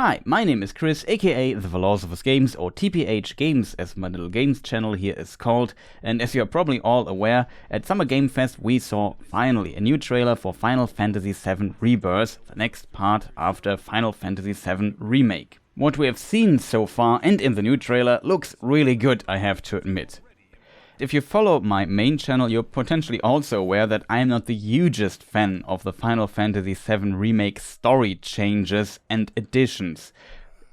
Hi, my name is Chris, aka The Philosopher's Games, or TPhGames as my little games channel here is called, and as you're probably all aware, at Summer Game Fest we saw finally a new trailer for Final Fantasy VII Rebirth, the next part after Final Fantasy VII Remake. What we have seen so far and in the new trailer looks really good, I have to admit. If you follow my main channel, you're potentially also aware that I am not the hugest fan of the Final Fantasy VII Remake story changes and additions,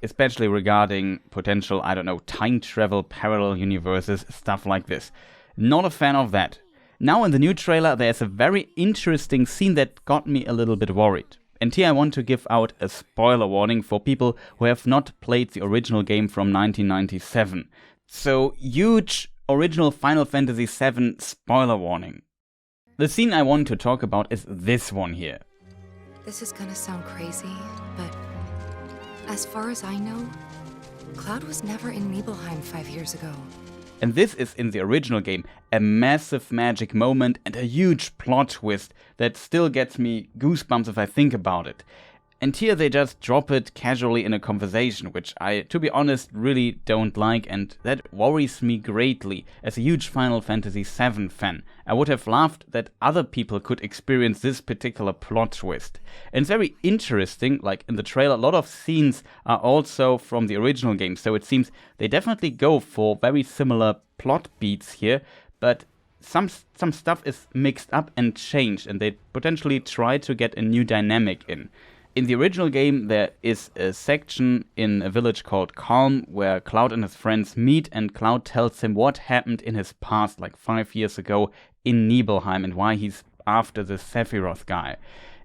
especially regarding potential, time travel, parallel universes, stuff like this. Not a fan of that. Now in the new trailer there's a very interesting scene that got me a little bit worried. And here I want to give out a spoiler warning for people who have not played the original game from 1997. So huge original Final Fantasy VII spoiler warning. The scene I want to talk about is this one here. This is gonna sound crazy, but as far as I know, Cloud was never in Nibelheim 5 years ago. And this is in the original game a massive magic moment and a huge plot twist that still gets me goosebumps if I think about it. And here they just drop it casually in a conversation, which I, to be honest, really don't like, and that worries me greatly. As a huge Final Fantasy VII fan, I would have loved that other people could experience this particular plot twist. And it's very interesting, like in the trailer, a lot of scenes are also from the original game, so it seems they definitely go for very similar plot beats here, but some stuff is mixed up and changed, and they potentially try to get a new dynamic in. In the original game, there is a section in a village called Calm where Cloud and his friends meet, and Cloud tells him what happened in his past, like 5 years ago in Nibelheim, and why he's after the Sephiroth guy.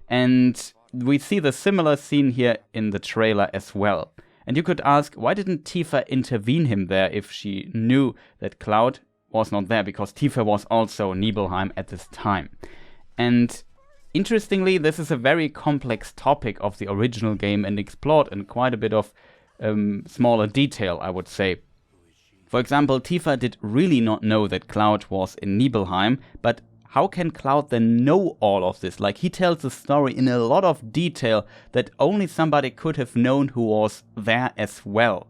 And we see the similar scene here in the trailer as well. And you could ask, why didn't Tifa intervene him there if she knew that Cloud was not there? Because Tifa was also Nibelheim at this time. And interestingly, this is a very complex topic of the original game and explored in quite a bit of smaller detail, I would say. For example, Tifa did really not know that Cloud was in Nibelheim, but how can Cloud then know all of this? Like, he tells the story in a lot of detail that only somebody could have known who was there as well.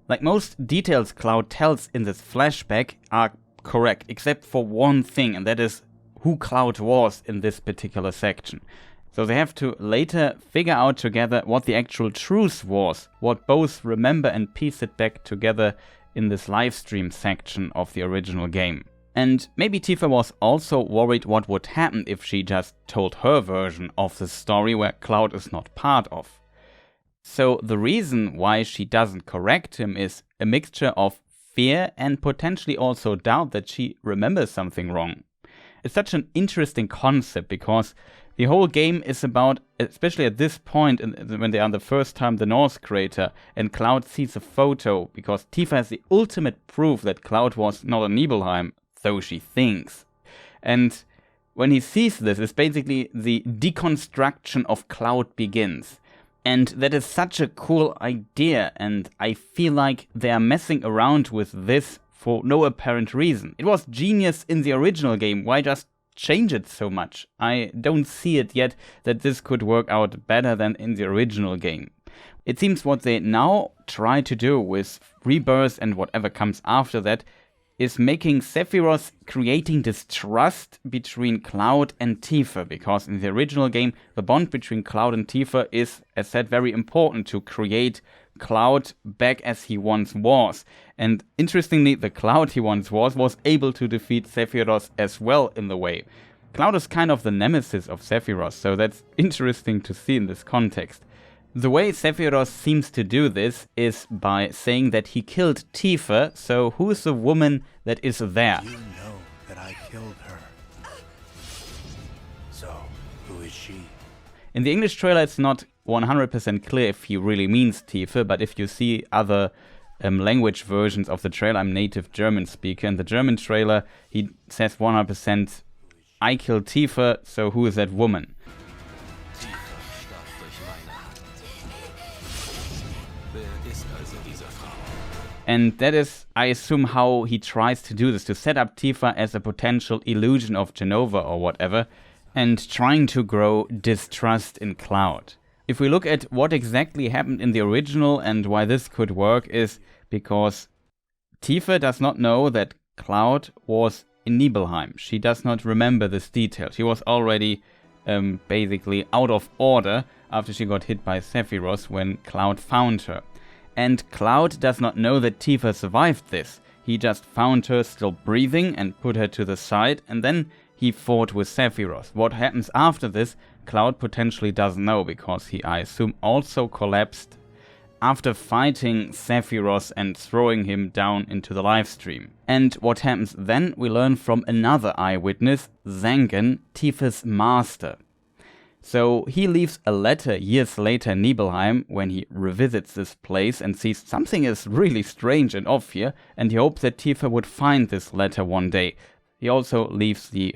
Like, most details Cloud tells in this flashback are correct, except for one thing, and that is who Cloud was in this particular section. So they have to later figure out together what the actual truth was, what both remember and piece it back together in this livestream section of the original game. And maybe Tifa was also worried what would happen if she just told her version of the story where Cloud is not part of. So the reason why she doesn't correct him is a mixture of fear and potentially also doubt that she remembers something wrong. It's such an interesting concept because the whole game is about, especially at this point when they are the first time the North crater and Cloud sees a photo, because Tifa has the ultimate proof that Cloud was not in Nibelheim, though she thinks. And when he sees this, it's basically the deconstruction of Cloud begins. And that is such a cool idea, and I feel like they are messing around with this for no apparent reason. It was genius in the original game, why just change it so much? I don't see it yet that this could work out better than in the original game. It seems what they now try to do with Rebirth and whatever comes after that is making Sephiroth creating this trust between Cloud and Tifa, because in the original game the bond between Cloud and Tifa is, as said, very important to create Cloud back as he once was. And interestingly, the Cloud he once was able to defeat Sephiroth as well in the way. Cloud is kind of the nemesis of Sephiroth, so that's interesting to see in this context. The way Sephiroth seems to do this is by saying that he killed Tifa, so who is the woman that is there? You know that I killed her. So, who is she? In the English trailer it's not 100% clear if he really means Tifa, but if you see other language versions of the trailer, I'm native German speaker, in the German trailer he says 100% I killed Tifa, so who is that woman? And that is, I assume, how he tries to do this, to set up Tifa as a potential illusion of Jenova or whatever, and trying to grow distrust in Cloud. If we look at what exactly happened in the original and why this could work is because Tifa does not know that Cloud was in Nibelheim. She does not remember this detail. She was already basically out of order after she got hit by Sephiroth when Cloud found her. And Cloud does not know that Tifa survived this. He just found her still breathing and put her to the side, and then he fought with Sephiroth. What happens after this, Cloud potentially doesn't know, because he, I assume, also collapsed after fighting Sephiroth and throwing him down into the livestream. And what happens then, we learn from another eyewitness, Zangen, Tifa's master. So he leaves a letter years later in Nibelheim when he revisits this place and sees something is really strange and off here, and he hopes that Tifa would find this letter one day. He also leaves the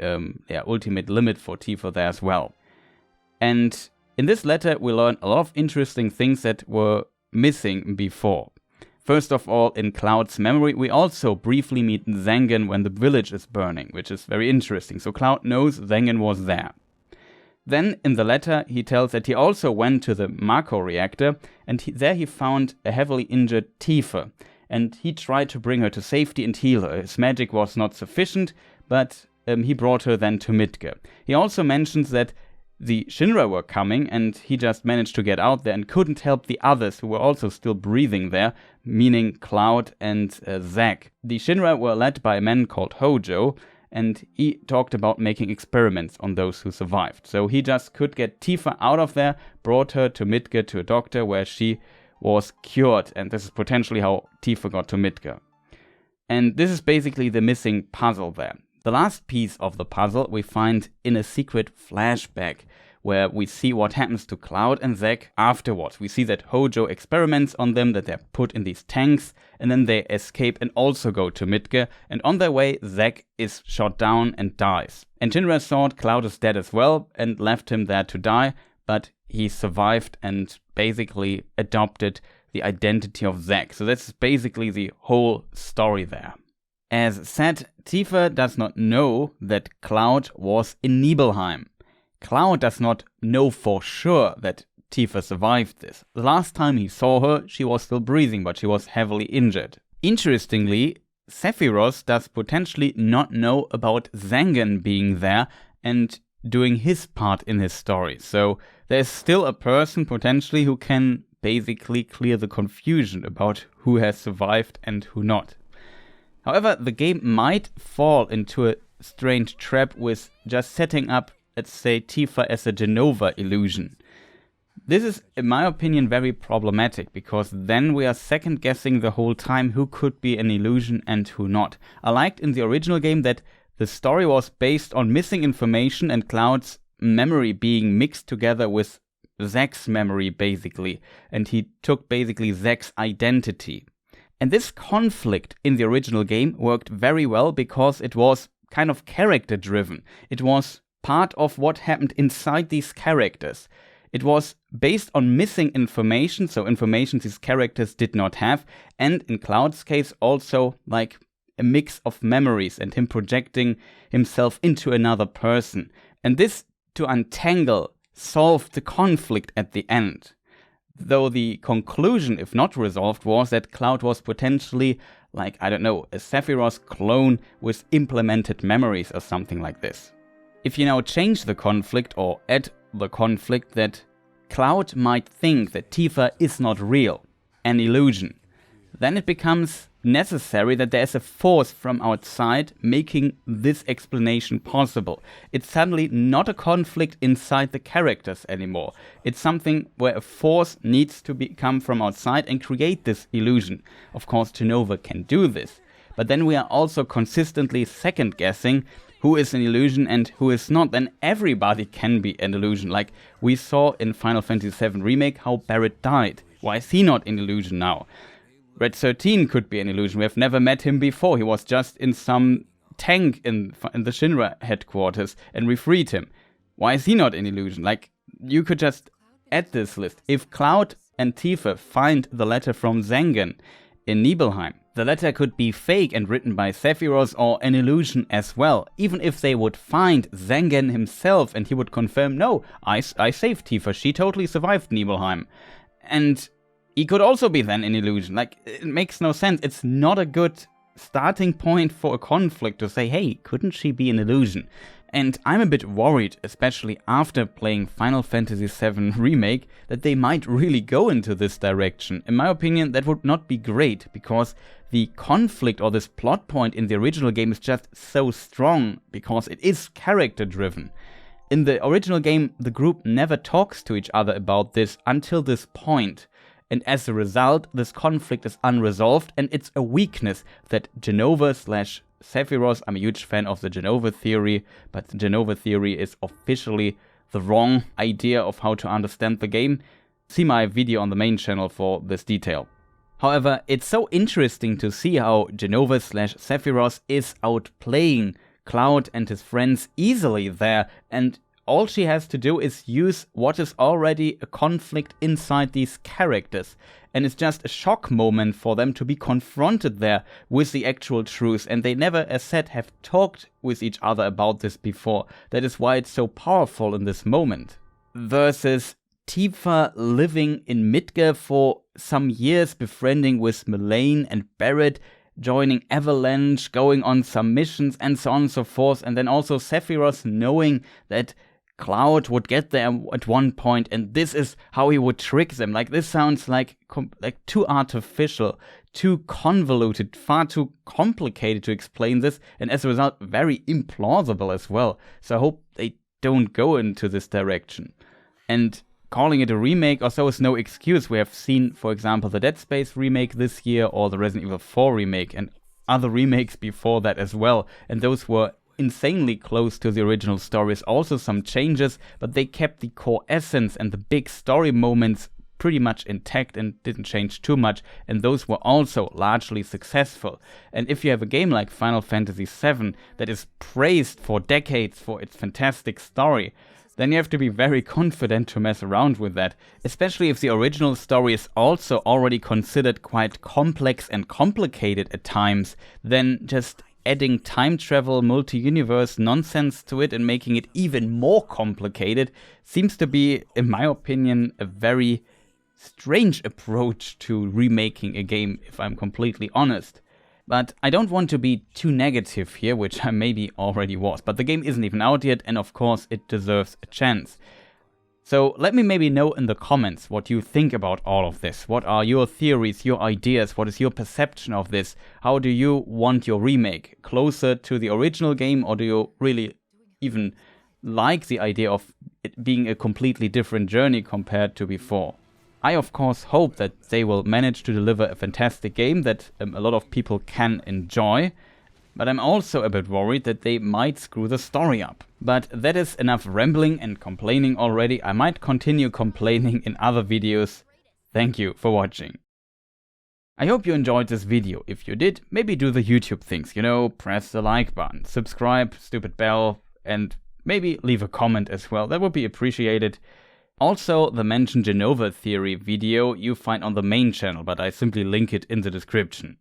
ultimate limit for Tifa there as well. And in this letter we learn a lot of interesting things that were missing before. First of all, in Cloud's memory, we also briefly meet Zangen when the village is burning, which is very interesting. So Cloud knows Zangen was there. Then, in the letter, he tells that he also went to the Mako reactor, and there he found a heavily injured Tifa. And he tried to bring her to safety and heal her. His magic was not sufficient, but he brought her then to Midgar. He also mentions that the Shinra were coming, and he just managed to get out there and couldn't help the others who were also still breathing there, meaning Cloud and Zack. The Shinra were led by a man called Hojo, and he talked about making experiments on those who survived. So he just could get Tifa out of there, brought her to Midgar to a doctor where she was cured, and this is potentially how Tifa got to Midgar. And this is basically the missing puzzle there. The last piece of the puzzle we find in a secret flashback, where we see what happens to Cloud and Zack afterwards. We see that Hojo experiments on them, that they're put in these tanks, and then they escape and also go to Midgar, and on their way Zack is shot down and dies. And Shinra thought Cloud is dead as well and left him there to die, but he survived and basically adopted the identity of Zack. So that's basically the whole story there. As said, Tifa does not know that Cloud was in Nibelheim. Cloud does not know for sure that Tifa survived this. The last time he saw her, she was still breathing, but she was heavily injured. Interestingly, Sephiroth does potentially not know about Zangen being there and doing his part in his story. So there's still a person potentially who can basically clear the confusion about who has survived and who not. However, the game might fall into a strange trap with just setting up, let's say, Tifa as a Jenova illusion. This is, in my opinion, very problematic, because then we are second guessing the whole time who could be an illusion and who not. I liked in the original game that the story was based on missing information and Cloud's memory being mixed together with Zack's memory, basically, and he took basically Zack's identity. And this conflict in the original game worked very well because it was kind of character driven. It was part of what happened inside these characters. It was based on missing information, so information these characters did not have, and in Cloud's case also like a mix of memories and him projecting himself into another person. And this, to untangle, solved the conflict at the end. Though the conclusion, if not resolved, was that Cloud was potentially, like, I don't know, a Sephiroth clone with implemented memories or something like this. If you now change the conflict or add the conflict that Cloud might think that Tifa is not real, an illusion, then it becomes necessary that there is a force from outside making this explanation possible. It's suddenly not a conflict inside the characters anymore. It's something where a force needs to come from outside and create this illusion. Of course, Jenova can do this, but then we are also consistently second guessing who is an illusion and who is not. Then everybody can be an illusion. Like we saw in Final Fantasy VII Remake how Barret died. Why is he not an illusion now? Red 13 could be an illusion. We have never met him before. He was just in some tank in the Shinra headquarters and we freed him. Why is he not an illusion? Like, you could just add this list. If Cloud and Tifa find the letter from Zangen in Nibelheim, The latter could be fake and written by Sephiroth or an illusion as well, even if they would find Zengen himself and he would confirm, no, I saved Tifa, she totally survived Nibelheim. And he could also be then an illusion. Like, it makes no sense. It's not a good starting point for a conflict to say, hey, couldn't she be an illusion? And I'm a bit worried, especially after playing Final Fantasy VII Remake, that they might really go into this direction. In my opinion, that would not be great, because the conflict or this plot point in the original game is just so strong, because it is character driven. In the original game, the group never talks to each other about this until this point. And as a result, this conflict is unresolved, and it's a weakness that Jenova / Sephiroth, I'm a huge fan of the Jenova theory, but the Jenova theory is officially the wrong idea of how to understand the game. See my video on the main channel for this detail. However, it's so interesting to see how Jenova / Sephiroth is outplaying Cloud and his friends easily there, and all she has to do is use what is already a conflict inside these characters. And it's just a shock moment for them to be confronted there with the actual truth. And they never, as said, have talked with each other about this before. That is why it's so powerful in this moment. Versus Tifa living in Midgar for some years, befriending with Melaine and Barrett, joining Avalanche, going on some missions, and so on and so forth. And then also Sephiroth knowing that Cloud would get there at one point, and this is how he would trick them. Like, this sounds like too artificial, too convoluted, far too complicated to explain this, and as a result, very implausible as well. So I hope they don't go into this direction. And calling it a remake or so is no excuse. We have seen, for example, the Dead Space remake this year, or the Resident Evil 4 remake, and other remakes before that as well, and those were insanely close to the original stories. Also some changes, but they kept the core essence and the big story moments pretty much intact and didn't change too much, and those were also largely successful. And if you have a game like Final Fantasy VII that is praised for decades for its fantastic story, then you have to be very confident to mess around with that, especially if the original story is also already considered quite complex and complicated at times. Then just adding time travel, multi-universe nonsense to it and making it even more complicated seems to be, in my opinion, a very strange approach to remaking a game, if I'm completely honest. But I don't want to be too negative here, which I maybe already was, but the game isn't even out yet, and of course it deserves a chance. So let me maybe know in the comments what you think about all of this. What are your theories, your ideas? What is your perception of this? How do you want your remake? Closer to the original game, or do you really even like the idea of it being a completely different journey compared to before? I of course hope that they will manage to deliver a fantastic game that a lot of people can enjoy. But I'm also a bit worried that they might screw the story up. But that is enough rambling and complaining already. I might continue complaining in other videos. Thank you for watching. I hope you enjoyed this video. If you did, maybe do the YouTube things, press the like button, subscribe, stupid bell, and maybe leave a comment as well. That would be appreciated. Also, the mentioned Jenova theory video you find on the main channel, but I simply link it in the description.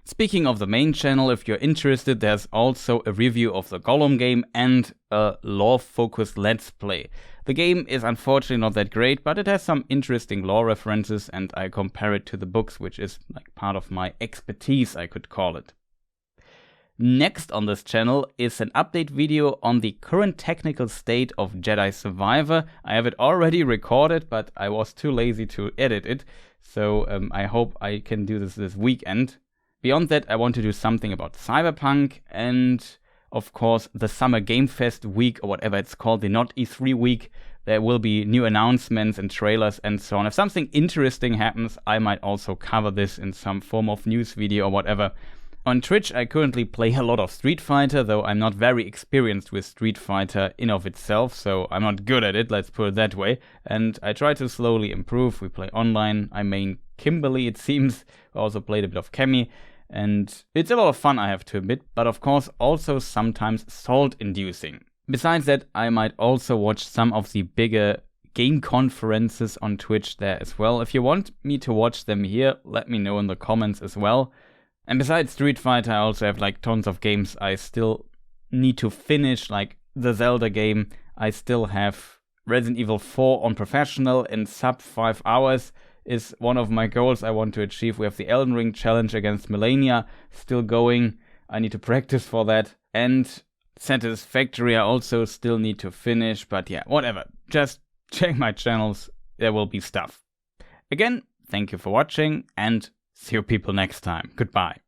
Speaking of the main channel, if you're interested, there's also a review of the Gollum game and a lore-focused Let's Play. The game is unfortunately not that great, but it has some interesting lore references, and I compare it to the books, which is like part of my expertise, I could call it. Next on this channel is an update video on the current technical state of Jedi Survivor. I have it already recorded, but I was too lazy to edit it, so I hope I can do this weekend. Beyond that, I want to do something about Cyberpunk and, of course, the Summer Game Fest week, or whatever it's called, the not E3 week. There will be new announcements and trailers and so on. If something interesting happens, I might also cover this in some form of news video or whatever. On Twitch, I currently play a lot of Street Fighter, though I'm not very experienced with Street Fighter in of itself, so I'm not good at it, let's put it that way. And I try to slowly improve. We play online. I main Kimberly, it seems. I also played a bit of Cammy. And it's a lot of fun, I have to admit, but of course also sometimes salt-inducing. Besides that, I might also watch some of the bigger game conferences on Twitch there as well. If you want me to watch them here, let me know in the comments as well. And besides Street Fighter, I also have like tons of games I still need to finish, like the Zelda game. I still have Resident Evil 4 on professional in sub 5 hours is one of my goals I want to achieve. We have the Elden Ring challenge against Melania still going. I need to practice for that. And Satisfactory I also still need to finish, but yeah, whatever. Just check my channels, there will be stuff. Again, thank you for watching, and see you people next time. Goodbye.